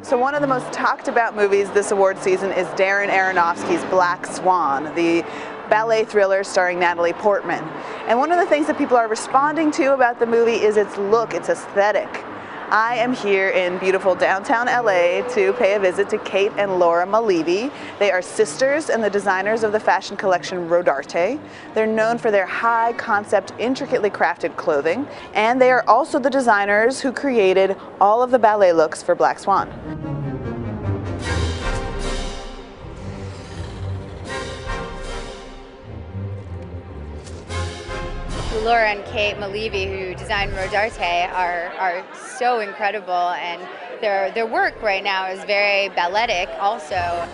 So one of the most talked about movies this award season is Darren Aronofsky's Black Swan, the ballet thriller starring Natalie Portman. And one of the things that people are responding to about the movie is its look, its aesthetic. I am here in beautiful downtown LA to pay a visit to Kate and Laura Malevi. They are sisters and the designers of the fashion collection Rodarte. They're known for their high concept, intricately crafted clothing, and they are also the designers who created all of the ballet looks for Black Swan. Laura and Kate Malevi, who designed Rodarte, are so incredible, and their work right now is very balletic also.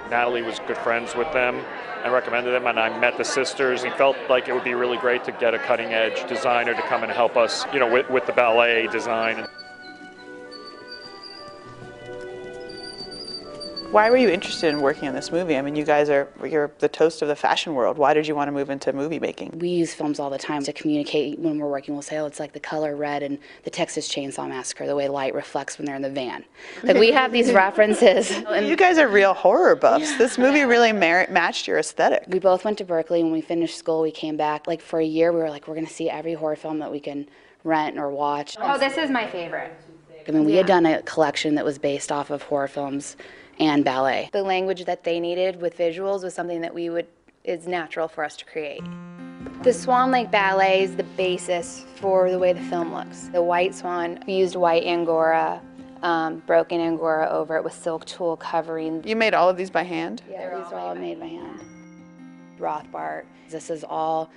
Natalie was good friends with them and recommended them, and I met the sisters and felt like it would be really great to get a cutting-edge designer to come and help us, you know, with the ballet design. Why were you interested in working on this movie? I mean, you're the toast of the fashion world. Why did you want to move into movie making? We use films all the time to communicate. When we're working, we'll say, oh, it's like the color red in the Texas Chainsaw Massacre, the way light reflects when they're in the van. Like, we have these references. You guys are real horror buffs. Yeah. This movie really matched your aesthetic. We both went to Berkeley. When we finished school, we came back. Like, for a year, we were like, we're going to see every horror film that we can rent or watch. Oh, this is my favorite. I mean, we had done a collection that was based off of horror films and ballet. The language that they needed with visuals was something that is natural for us to create. The Swan Lake Ballet is the basis for the way the film looks. The white swan, we used white Angora, broken Angora over it with silk tulle covering. You made all of these by hand? Yeah, these are all made by hand. Rothbart. This is all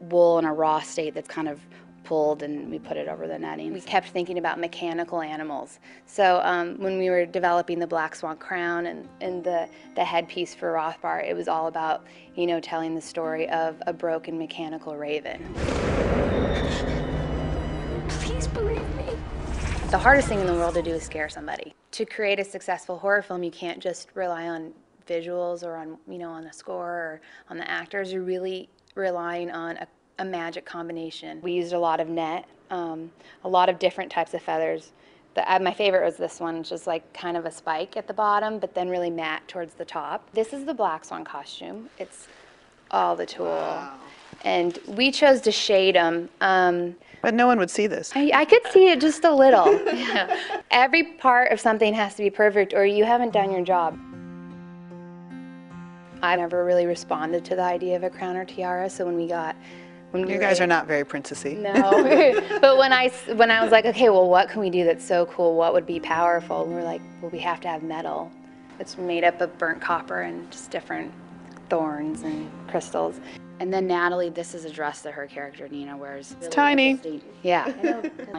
wool in a raw state that's kind of pulled, and we put it over the netting. We kept thinking about mechanical animals. So when we were developing the Black Swan crown and the headpiece for Rothbart, it was all about, you know, telling the story of a broken mechanical raven. Please believe me. The hardest thing in the world to do is scare somebody. To create a successful horror film, you can't just rely on visuals or on, you know, on the score or on the actors. You're really relying on a magic combination. We used a lot of net, a lot of different types of feathers. My favorite was this one, which is like kind of a spike at the bottom, but then really matte towards the top. This is the Black Swan costume. It's all the tulle. Wow. And we chose to shade them. But no one would see this. I could see it just a little. Yeah. Every part of something has to be perfect or you haven't done your job. I never really responded to the idea of a crown or tiara, so you guys are not very princessy. No, but when I was like, okay, well, what can we do that's so cool? What would be powerful? And we're like, well, we have to have metal. It's made up of burnt copper and just different thorns and crystals. And then Natalie, this is a dress that her character Nina wears. It's tiny. Yeah.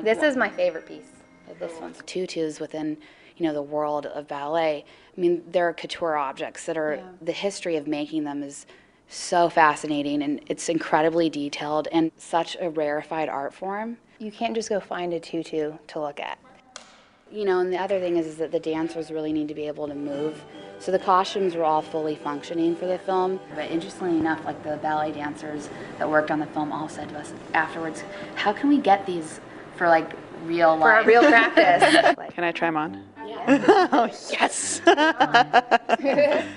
This is my favorite piece. This one's tutus within, you know, the world of ballet. I mean, they're couture objects that are, the history of making them is so fascinating, and it's incredibly detailed and such a rarefied art form. You can't just go find a tutu to look at. You know, and the other thing is that the dancers really need to be able to move. So the costumes were all fully functioning for the film. But interestingly enough, like the ballet dancers that worked on the film all said to us afterwards, how can we get these for like real life? For our real practice. Can I try them on? Yeah. Oh, yes.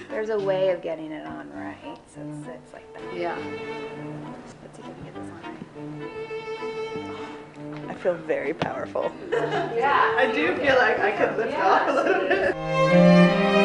There's a way of getting it on right. So it's like that. Yeah. Let's see if we can get this on right. I feel very powerful. Yeah. I do feel like I could lift off a little bit.